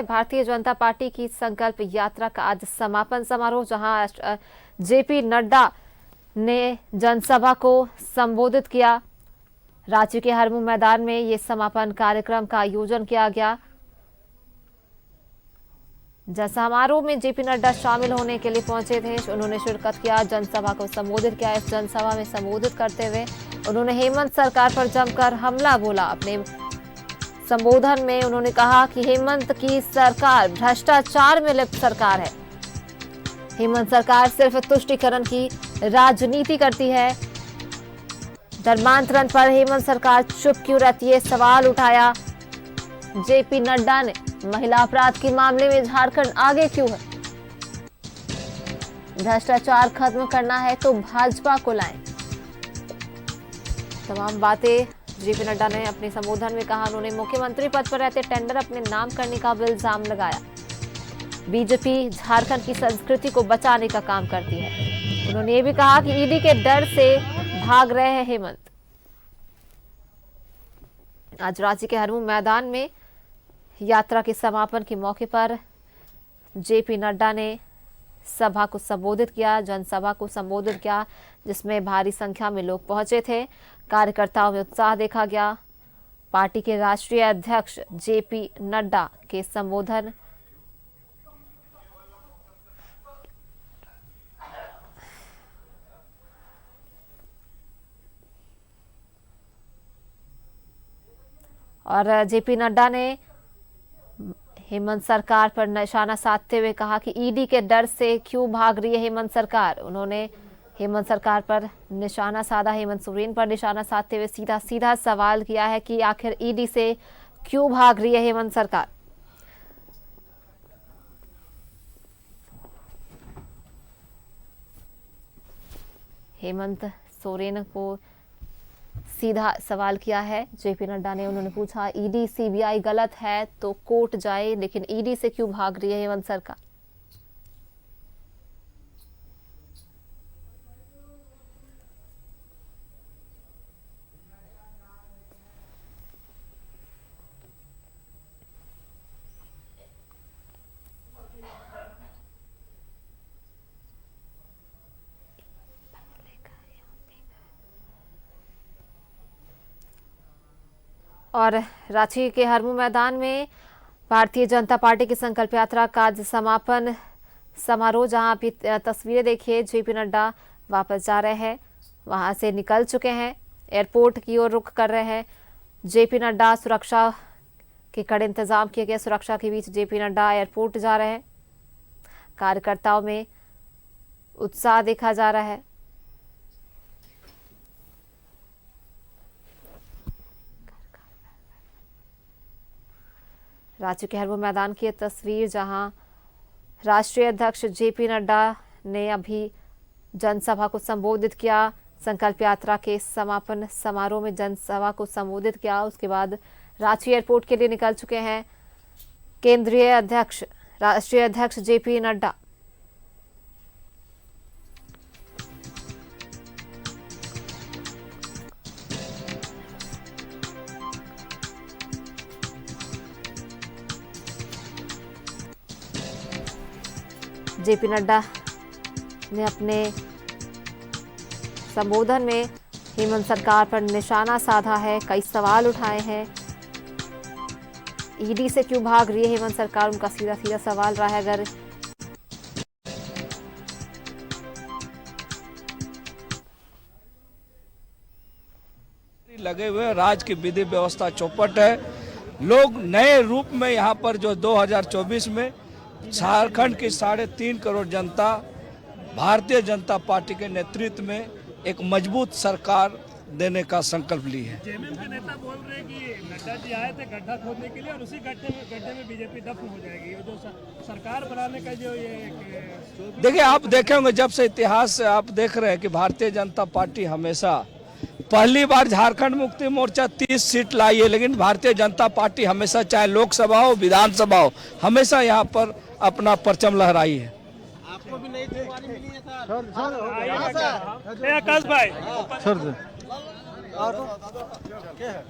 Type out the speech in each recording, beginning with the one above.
Bharatiya Janata party की संकल्प यात्रा का आज समापन समारोह, जहां जेपी नड्डा ने जनसभा को संबोधित किया। रांची के हरमू मैदान में ये समापन कार्यक्रम का आयोजन किया गया। समारोह में जेपी नड्डा शामिल होने के लिए पहुंचे थे। उन्होंने शिरकत किया, जनसभा को संबोधित किया। इस जनसभा में संबोधित करते हुए उन्होंने हेमंत सरकार पर जमकर हमला बोला। अपने संबोधन में उन्होंने कहा कि हेमंत की सरकार भ्रष्टाचार में लिप्त सरकार है। हेमंत सरकार सिर्फ तुष्टीकरण की राजनीति करती है। धर्मांतरण पर हेमंत सरकार चुप क्यों रहती है, सवाल उठाया जेपी नड्डा ने। महिला अपराध के मामले में झारखंड आगे क्यों है? भ्रष्टाचार खत्म करना है तो भाजपा को लाएं। तमाम बातें जेपी नड्डा ने अपने संबोधन में कहा। उन्होंने मुख्यमंत्री पद पर रहते टेंडर अपने नाम करने का इल्जाम लगाया। बीजेपी झारखंड की संस्कृति को बचाने का काम करती है। उन्होंने ये भी कहा कि ईडी के डर से भाग रहे हैं हेमंत। आज रांची के हरमू मैदान में यात्रा के समापन के मौके पर जेपी नड्डा ने सभा को संबोधित किया, जनसभा को संबोधित किया, जिसमें भारी संख्या में लोग पहुंचे थे। कार्यकर्ताओं में उत्साह देखा गया। पार्टी के राष्ट्रीय अध्यक्ष जेपी नड्डा के संबोधन और जेपी नड्डा ने हेमंत सरकार पर निशाना साधते हुए कहा कि ईडी के डर से क्यों भाग रही है हेमंत सरकार। उन्होंने हेमंत सरकार पर निशाना साधा, हेमंत सोरेन पर निशाना साधते हुए सीधा सीधा सवाल किया है कि आखिर ईडी से क्यों भाग रही है हेमंत सरकार। हेमंत सोरेन को सीधा सवाल किया है जेपी नड्डा ने। उन्होंने पूछा ईडी सीबीआई गलत है तो कोर्ट जाए, लेकिन ईडी से क्यों भाग रही है हेमंत सरकार। और रांची के हरमू मैदान में भारतीय जनता पार्टी की संकल्प यात्रा का आज समापन समारोह, जहां अभी तस्वीरें देखिए जेपी नड्डा वापस जा रहे हैं, वहां से निकल चुके हैं, एयरपोर्ट की ओर रुख कर रहे हैं। जेपी नड्डा, सुरक्षा के कड़े इंतजाम किए गए सुरक्षा के बीच जेपी नड्डा एयरपोर्ट जा रहे हैं। कार्यकर्ताओं में उत्साह देखा जा रहा है। रांची के हरमू मैदान की तस्वीर, जहां राष्ट्रीय अध्यक्ष जेपी नड्डा ने अभी जनसभा को संबोधित किया। संकल्प यात्रा के समापन समारोह में जनसभा को संबोधित किया। उसके बाद रांची एयरपोर्ट के लिए निकल चुके हैं केंद्रीय अध्यक्ष, राष्ट्रीय अध्यक्ष जेपी नड्डा। जेपी नड्डा ने अपने संबोधन में हेमंत सरकार पर निशाना साधा है, कई सवाल उठाए हैं। ईडी से क्यों भाग रही है हेमंत सरकार, उनका सीधा सीधा सवाल रहा है। अगर लगे हुए राज्य की विधि व्यवस्था चौपट है। लोग नए रूप में यहाँ पर जो 2024 में झारखंड की 3.5 करोड़ जनता भारतीय जनता पार्टी के नेतृत्व में एक मजबूत सरकार देने का संकल्प ली है। जेएमएम के नेता बोल रहे हैं कि नड्डा जी आए थे गड्ढा खोदने के लिए और उसी गड्ढे में बीजेपी दफन हो जाएगी। जो सरकार बनाने का जो ये देखिए, आप देखे होंगे जब से इतिहास से आप देख रहे हैं कि भारतीय जनता पार्टी हमेशा, पहली बार झारखंड मुक्ति मोर्चा 30 सीट लाई है, लेकिन भारतीय जनता पार्टी हमेशा, चाहे लोकसभा हो विधानसभा हो, हमेशा यहाँ पर अपना परचम लहराई है। आपको भी नई जिम्मेदारी मिली है सर। आकाश भाई सर और क्या है?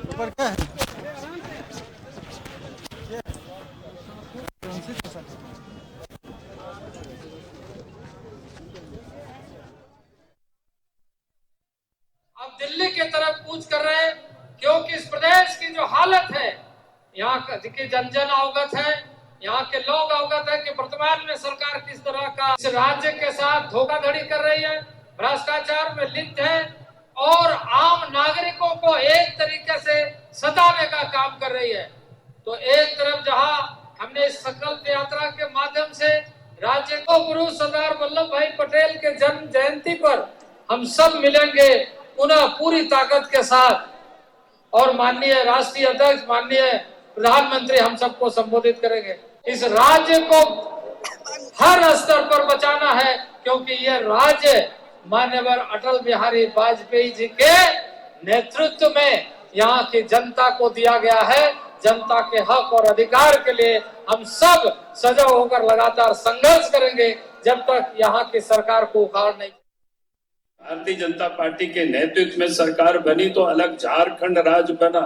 ऊपर क्या है? अब दिल्ली की तरफ कूच कर रहे हैं, क्योंकि इस प्रदेश की जो हालत है, यहाँ की जन जन अवगत है, यहाँ के लोग अवगत है कि वर्तमान में सरकार किस तरह का इस राज्य के साथ धोखाधड़ी कर रही है, भ्रष्टाचार में लिप्त है और आम नागरिकों को एक तरीके से सताने का काम कर रही है। तो एक तरफ जहां हमने इस संकल्प यात्रा के माध्यम से राज्य को गुरु सरदार वल्लभ भाई पटेल के जन्म जयंती पर हम सब मिलेंगे पुनः पूरी ताकत के साथ, और माननीय राष्ट्रीय अध्यक्ष, माननीय प्रधानमंत्री हम सबको संबोधित करेंगे। इस राज्य को हर स्तर पर बचाना है, क्योंकि ये राज्य माननीय अटल बिहारी वाजपेयी जी के नेतृत्व में यहाँ की जनता को दिया गया है। जनता के हक और अधिकार के लिए हम सब सजग होकर लगातार संघर्ष करेंगे जब तक यहाँ की सरकार को उखाड़ नहीं। भारतीय जनता पार्टी के नेतृत्व में सरकार बनी तो अलग झारखंड राज्य बना,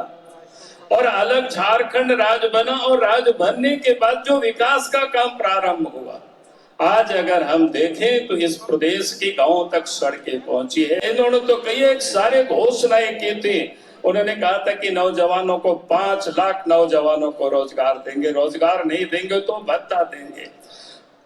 और अलग झारखंड राज्य बना और राज्य बनने के बाद जो विकास का काम प्रारंभ हुआ, आज अगर हम देखें तो इस प्रदेश की गांवों तक सड़कें पहुंची है। इन्होंने तो कई एक सारे घोषणाएं की थी। उन्होंने कहा था कि नौजवानों को 5 लाख नौजवानों को रोजगार देंगे, रोजगार नहीं देंगे तो भत्ता देंगे।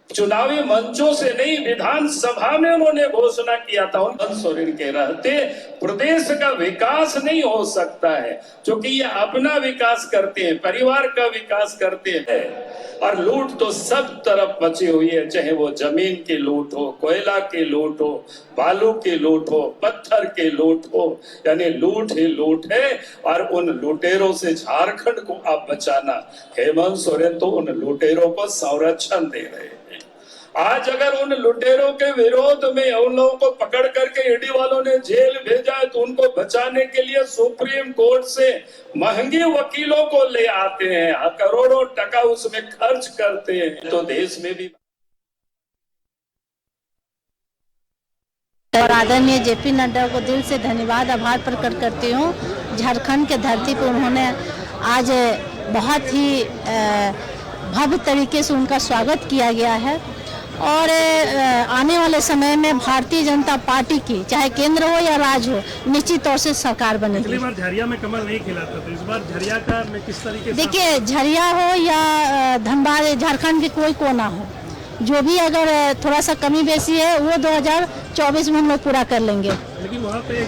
चुनावी मंचों से नहीं, विधानसभा में उन्होंने घोषणा किया था। हेमंत सोरेन के रहते प्रदेश का विकास नहीं हो सकता है, क्योंकि ये अपना विकास करते हैं, परिवार का विकास करते हैं, और लूट तो सब तरफ मची हुई है, चाहे वो जमीन की लूट हो, कोयला की लूट हो, बालू की लूट हो, पत्थर की लूट हो, यानी लूट ही लूट है। और उन लुटेरों से झारखंड को आप बचाना, हेमंत सोरेन तो उन लुटेरों को संरक्षण दे रहे हैं। आज अगर उन लुटेरों के विरोध में उन लोगों को पकड़ करके ईडी वालों ने जेल भेजा है, तो उनको बचाने के लिए सुप्रीम कोर्ट से महंगे वकीलों को ले आते हैं, करोड़ों टका उसमें खर्च करते हैं। तो देश में भी और आदरणीय जेपी नड्डा को दिल से धन्यवाद, आभार प्रकट करती हूँ। झारखंड के धरती पर उन्होंने आज बहुत ही भव्य तरीके से उनका स्वागत किया गया है, और आने वाले समय में भारतीय जनता पार्टी की चाहे केंद्र हो या राज्य हो, निश्चित तौर से सरकार बनेगी। पिछली बार झरिया में कमल नहीं खिला था, तो इस बार झरिया का में किस तरीके से? देखिए, झरिया हो या धनबाद, झारखंड के कोई कोना हो, जो भी अगर थोड़ा सा कमी बेसी है वो 2024 में हम लोग पूरा कर लेंगे। लेकिन वहाँ पे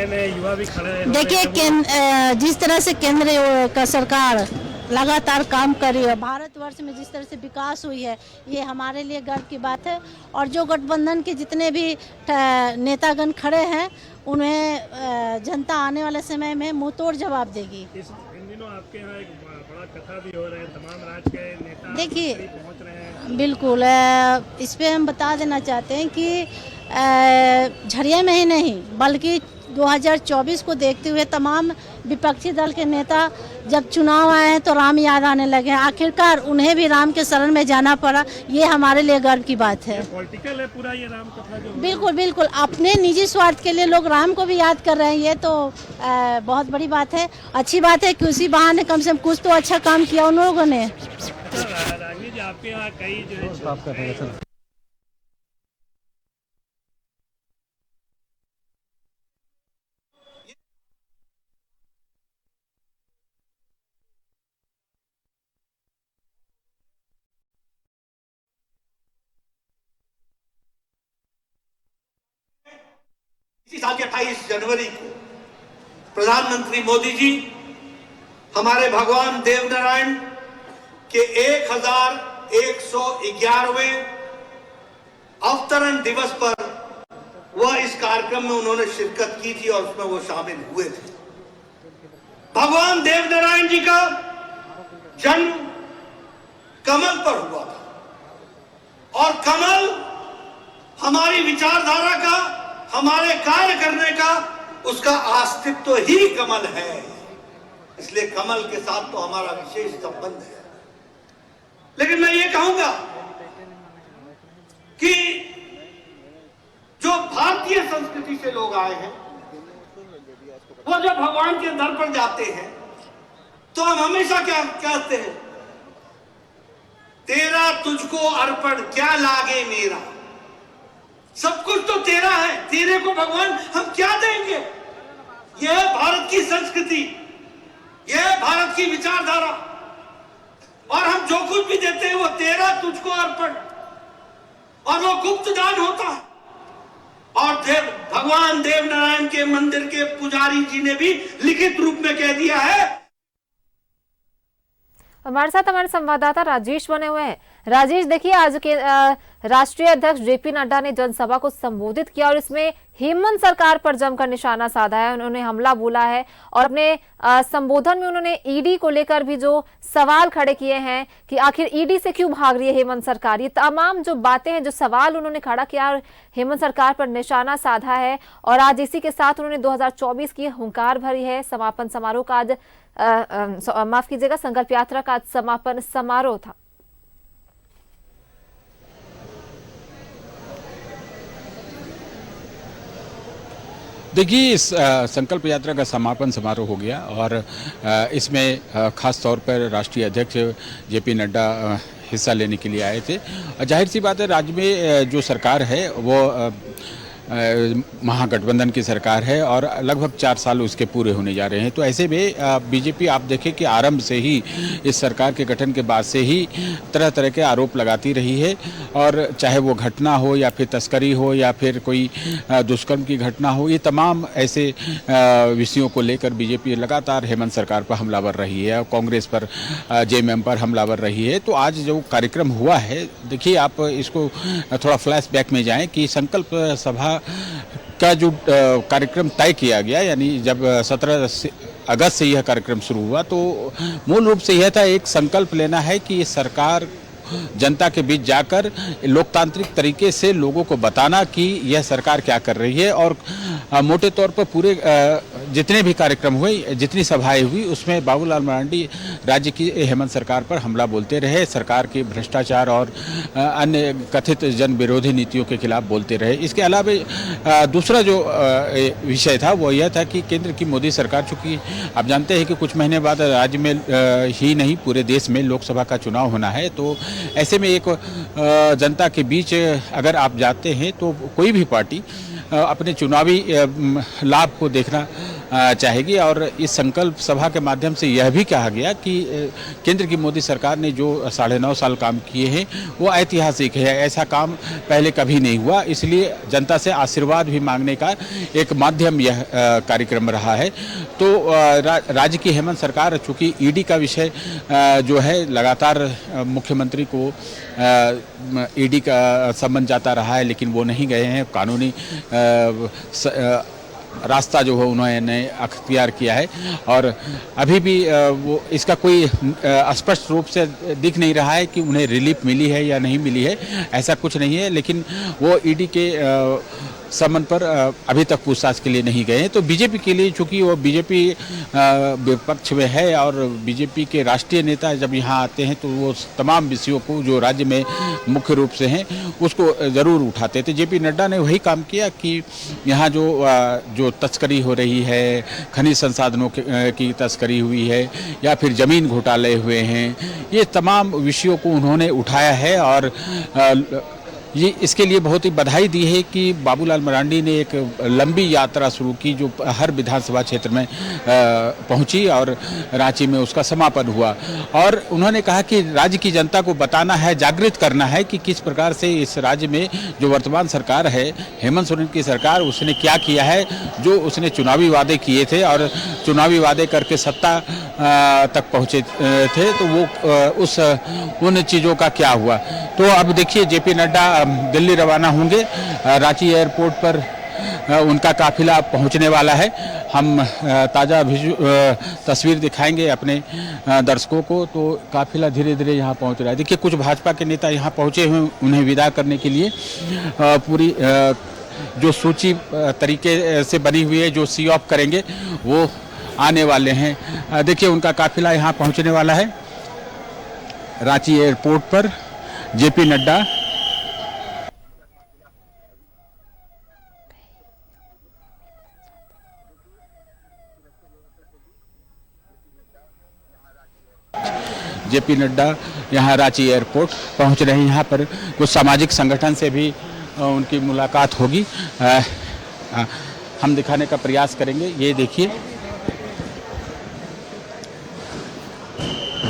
नए युवा भी खड़े हैं। देखिए, जिस तरह से केंद्र का सरकार लगातार काम कर रही है, भारतवर्ष में जिस तरह से विकास हुई है, ये हमारे लिए गर्व की बात है। और जो गठबंधन के जितने भी नेतागण खड़े हैं, उन्हें जनता आने वाले समय में मुंहतोड़ जवाब देगी। इन दिनों आपके यहाँ एक बड़ा कथा भी हो रहा है, तमाम राज्य के नेता देखिए, पहुँच रहे हैं। बिल्कुल, इस पे हम बता देना चाहते हैं कि झरिया में ही नहीं बल्कि 2024 को देखते हुए तमाम विपक्षी दल के नेता जब चुनाव आए हैं तो राम याद आने लगे हैं। आखिरकार उन्हें भी राम के शरण में जाना पड़ा, ये हमारे लिए गर्व की बात है। पॉलिटिकल है पूरा ये राम कथा जो। बिल्कुल बिल्कुल, अपने निजी स्वार्थ के लिए लोग राम को भी याद कर रहे हैं, ये तो बहुत बड़ी बात है, अच्छी बात है कि उसी बहाने कम से कम कुछ तो अच्छा काम किया उन लोगों ने। रागिनी जी, आपके यहाँ कई जो इसी साल के 28 जनवरी को प्रधानमंत्री मोदी जी हमारे भगवान देवनारायण के 1111वें अवतरण दिवस पर वह इस कार्यक्रम में उन्होंने शिरकत की थी और उसमें वो शामिल हुए थे। भगवान देवनारायण जी का जन्म कमल पर हुआ था, और कमल हमारी विचारधारा का, हमारे कार्य करने का, उसका अस्तित्व ही कमल है। इसलिए कमल के साथ तो हमारा विशेष संबंध है। लेकिन मैं ये कहूंगा कि जो भारतीय संस्कृति से लोग आए हैं, वो जब भगवान के दर पर जाते हैं तो हम हमेशा क्या कहते हैं, तुझको अर्पण क्या लागे मेरा, सब कुछ तो तेरा है, तेरे को भगवान हम क्या देंगे। यह है भारत की संस्कृति, यह है भारत की विचारधारा, और हम जो कुछ भी देते हैं वो तेरा तुझको अर्पण, और वो गुप्त दान होता है। और भगवान देवनारायण के मंदिर के पुजारी जी ने भी लिखित रूप में कह दिया है। हमारे साथ हमारे संवाददाता राजेश बने हुए हैं। राजेश, देखिए आज के राष्ट्रीय अध्यक्ष जेपी नड्डा ने जनसभा को संबोधित किया और इसमें हेमंत सरकार पर जमकर निशाना साधा है, उन्होंने हमला बोला है और अपने संबोधन में उन्होंने ईडी को लेकर भी जो सवाल खड़े किए हैं कि आखिर ईडी से क्यों भाग रही है हेमंत सरकार, ये तमाम जो बातें हैं, जो सवाल उन्होंने खड़ा किया और हेमंत सरकार पर निशाना साधा है। और आज इसी के साथ उन्होंने 2024 की हुंकार भरी है। समापन समारोह का आज माफ कीजिएगा, संकल्प यात्रा का आज समापन समारोह था। देखिए, इस संकल्प यात्रा का समापन समारोह हो गया और इसमें खास तौर पर राष्ट्रीय अध्यक्ष जेपी नड्डा हिस्सा लेने के लिए आए थे। जाहिर सी बात है, राज्य में जो सरकार है वो महागठबंधन की सरकार है और लगभग 4 साल उसके पूरे होने जा रहे हैं। तो ऐसे में बीजेपी आप देखें कि आरंभ से ही, इस सरकार के गठन के बाद से ही तरह तरह के आरोप लगाती रही है, और चाहे वो घटना हो या फिर तस्करी हो या फिर कोई दुष्कर्म की घटना हो, ये तमाम ऐसे विषयों को लेकर बीजेपी लगातार हेमंत सरकार पर हमलावर रही है और कांग्रेस पर, जेएमएम पर हमलावर रही है। तो आज जो कार्यक्रम हुआ है, देखिए आप इसको थोड़ा फ्लैशबैक में जाएं कि संकल्प सभा का जो कार्यक्रम तय किया गया, यानी जब 17 अगस्त से यह कार्यक्रम शुरू हुआ, तो मूल रूप से यह था, एक संकल्प लेना है कि सरकार जनता के बीच जाकर लोकतांत्रिक तरीके से लोगों को बताना कि यह सरकार क्या कर रही है। और मोटे तौर पर पूरे जितने भी कार्यक्रम हुए, जितनी सभाएं हुई, उसमें बाबूलाल मरांडी राज्य की हेमंत सरकार पर हमला बोलते रहे, सरकार के भ्रष्टाचार और अन्य कथित जन विरोधी नीतियों के खिलाफ बोलते रहे। इसके अलावा दूसरा जो विषय था वो यह था कि केंद्र की मोदी सरकार, चूँकि आप जानते हैं कि कुछ महीने बाद राज्य में ही नहीं पूरे देश में लोकसभा का चुनाव होना है, तो ऐसे में एक जनता के बीच अगर आप जाते हैं तो कोई भी पार्टी अपने चुनावी लाभ को देखना चाहेगी। और इस संकल्प सभा के माध्यम से यह भी कहा गया कि केंद्र की मोदी सरकार ने जो 9.5 साल काम किए हैं वो ऐतिहासिक है, ऐसा काम पहले कभी नहीं हुआ, इसलिए जनता से आशीर्वाद भी मांगने का एक माध्यम यह कार्यक्रम रहा है। तो राज्य की हेमंत सरकार, चूँकि ईडी का विषय जो है लगातार मुख्यमंत्री को ईडी का सम्मन जाता रहा है, लेकिन वो नहीं गए हैं, कानूनी रास्ता जो है उन्होंने अख्तियार किया है। और अभी भी वो इसका कोई स्पष्ट रूप से दिख नहीं रहा है कि उन्हें रिलीफ मिली है या नहीं मिली है, ऐसा कुछ नहीं है, लेकिन वो ईडी के सम्मन पर अभी तक पूछताछ के लिए नहीं गए हैं। तो बीजेपी के लिए, चूंकि वो बीजेपी विपक्ष में है और बीजेपी के राष्ट्रीय नेता जब यहाँ आते हैं तो वो तमाम विषयों को जो राज्य में मुख्य रूप से हैं उसको ज़रूर उठाते थे। जेपी नड्डा ने वही काम किया कि यहाँ जो तस्करी हो रही है, खनिज संसाधनों की तस्करी हुई है या फिर ज़मीन घोटाले हुए हैं, ये तमाम विषयों को उन्होंने उठाया है। और ये इसके लिए बहुत ही बधाई दी है कि बाबूलाल मरांडी ने एक लंबी यात्रा शुरू की जो हर विधानसभा क्षेत्र में पहुंची और रांची में उसका समापन हुआ। और उन्होंने कहा कि राज्य की जनता को बताना है, जागृत करना है कि किस प्रकार से इस राज्य में जो वर्तमान सरकार है, हेमंत सोरेन की सरकार, उसने क्या किया है, जो उसने चुनावी वादे किए थे और चुनावी वादे करके सत्ता तक पहुँचे थे, तो वो उन चीज़ों का क्या हुआ। तो अब देखिए, जेपी नड्डा दिल्ली रवाना होंगे, रांची एयरपोर्ट पर उनका काफिला पहुंचने वाला है। हम ताज़ा तस्वीर दिखाएंगे अपने दर्शकों को। तो काफिला धीरे धीरे यहाँ पहुंच रहा है। देखिए, कुछ भाजपा के नेता यहाँ पहुंचे हुए, उन्हें विदा करने के लिए पूरी जो सूची तरीके से बनी हुई है, जो सी ऑफ करेंगे वो आने वाले हैं। देखिए, उनका काफिला यहाँ पहुँचने वाला है रांची एयरपोर्ट पर। जेपी नड्डा यहाँ रांची एयरपोर्ट पहुँच रहे हैं। यहाँ पर कुछ सामाजिक संगठन से भी उनकी मुलाकात होगी। हम दिखाने का प्रयास करेंगे। ये देखिए,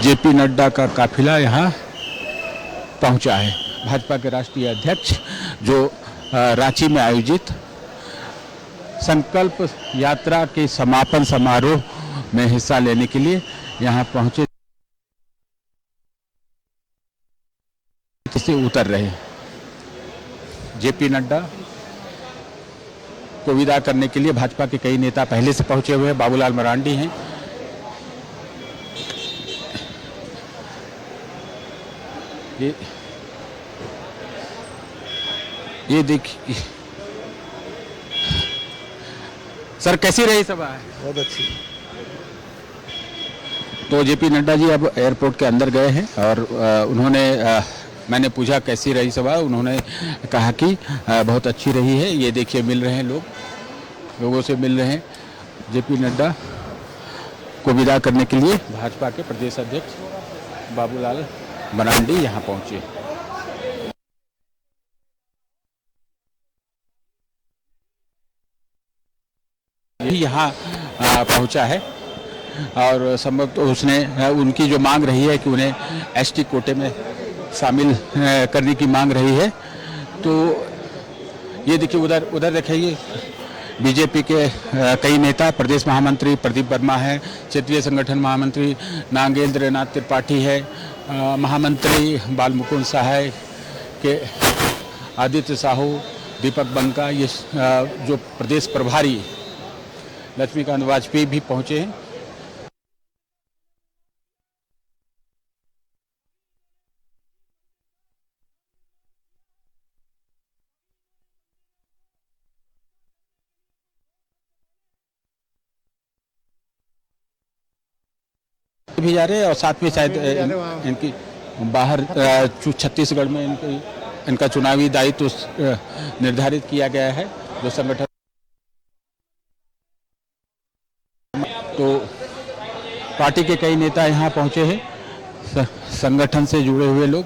जेपी नड्डा का काफिला यहाँ पहुँचा है। भाजपा के राष्ट्रीय अध्यक्ष जो रांची में आयोजित संकल्प यात्रा के समापन समारोह में हिस्सा लेने के लिए यहाँ पहुँचे से उतर रहे। जेपी नड्डा को विदा करने के लिए भाजपा के कई नेता पहले से पहुंचे हुए हैं। बाबूलाल मरांडी हैं, ये देखिए। सर, कैसी रही सभा? बहुत अच्छी। तो जेपी नड्डा जी अब एयरपोर्ट के अंदर गए हैं और उन्होंने मैंने पूछा कैसी रही सभा, उन्होंने कहा कि बहुत अच्छी रही है। ये देखिए, मिल रहे हैं लोगों से मिल रहे हैं। जेपी नड्डा को विदा करने के लिए भाजपा के प्रदेश अध्यक्ष बाबूलाल मरांडी यहाँ पहुँचे। यहाँ पहुँचा है और संभवतः उसने उनकी जो मांग रही है कि उन्हें एसटी कोटे में शामिल करने की मांग रही है। तो ये देखिए, उधर देखिए, बीजेपी के कई नेता, प्रदेश महामंत्री प्रदीप वर्मा है, क्षेत्रीय संगठन महामंत्री नागेंद्र नाथ त्रिपाठी है, महामंत्री बालमुकुंद सहाय के आदित्य साहू, दीपक बंका, ये जो प्रदेश प्रभारी लक्ष्मीकांत वाजपेयी भी पहुँचे हैं। भी जा रहे हैं और साथ में शायद इनकी बाहर छत्तीसगढ़ में इनका चुनावी दायित्व निर्धारित किया गया है जो संगठन। तो पार्टी के कई नेता यहाँ पहुँचे हैं, संगठन से जुड़े हुए लोग।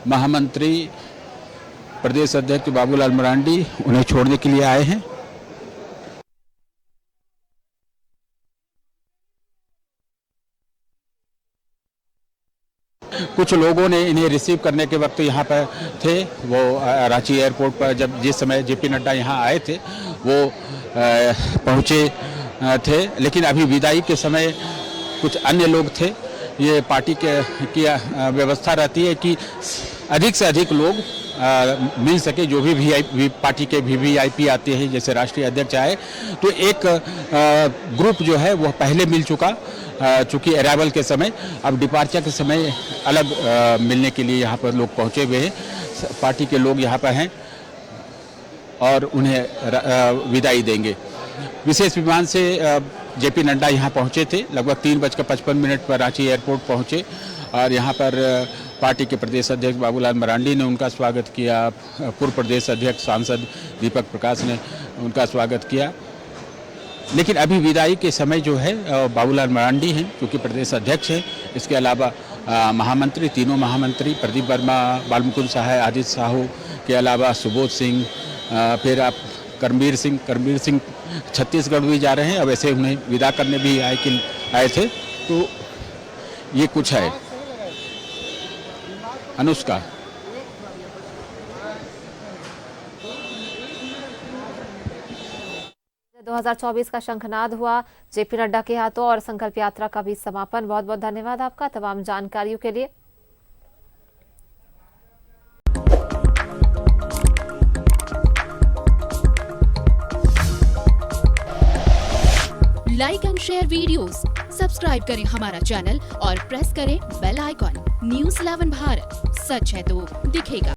महामंत्री प्रदेश अध्यक्ष बाबूलाल मरांडी उन्हें छोड़ने के लिए आए हैं। कुछ लोगों ने इन्हें रिसीव करने के वक्त यहाँ पर थे, वो रांची एयरपोर्ट पर जिस समय जेपी नड्डा यहाँ आए थे वो पहुँचे थे, लेकिन अभी विदाई के समय कुछ अन्य लोग थे। ये पार्टी की व्यवस्था रहती है कि अधिक से अधिक लोग मिल सके। जो भी पार्टी के वीवीआईपी आते हैं, जैसे राष्ट्रीय अध्यक्ष आए तो एक ग्रुप जो है वो पहले मिल चुका, चूँकि अराइवल के समय, अब डिपार्चर के समय अलग मिलने के लिए यहाँ पर लोग पहुँचे हुए हैं। पार्टी के लोग यहाँ पर हैं और उन्हें विदाई देंगे। विशेष विमान से जेपी नड्डा यहाँ पहुँचे थे, लगभग 3:55 पर रांची एयरपोर्ट पहुँचे और यहाँ पर पार्टी के प्रदेश अध्यक्ष बाबूलाल मरांडी ने उनका स्वागत किया। पूर्व प्रदेश अध्यक्ष सांसद दीपक प्रकाश ने उनका स्वागत किया। लेकिन अभी विदाई के समय जो है बाबूलाल मरांडी हैं, क्योंकि प्रदेश अध्यक्ष हैं। इसके अलावा महामंत्री, तीनों महामंत्री प्रदीप वर्मा, बालमुकुंद सहाय, आदित्य साहू के अलावा सुबोध सिंह, फिर आप करमबीर सिंह छत्तीसगढ़ भी जा रहे हैं। अब ऐसे उन्हें विदा करने भी आए थे। तो ये कुछ है। अनुष्का, तो 2024 का शंखनाद हुआ जेपी नड्डा के हाथों और संकल्प यात्रा का भी समापन। बहुत बहुत धन्यवाद आपका तमाम जानकारियों के लिए। Like and share videos, subscribe करें हमारा चैनल और प्रेस करें बेल आइकॉन। न्यूज़ 11 भारत, सच है तो दिखेगा।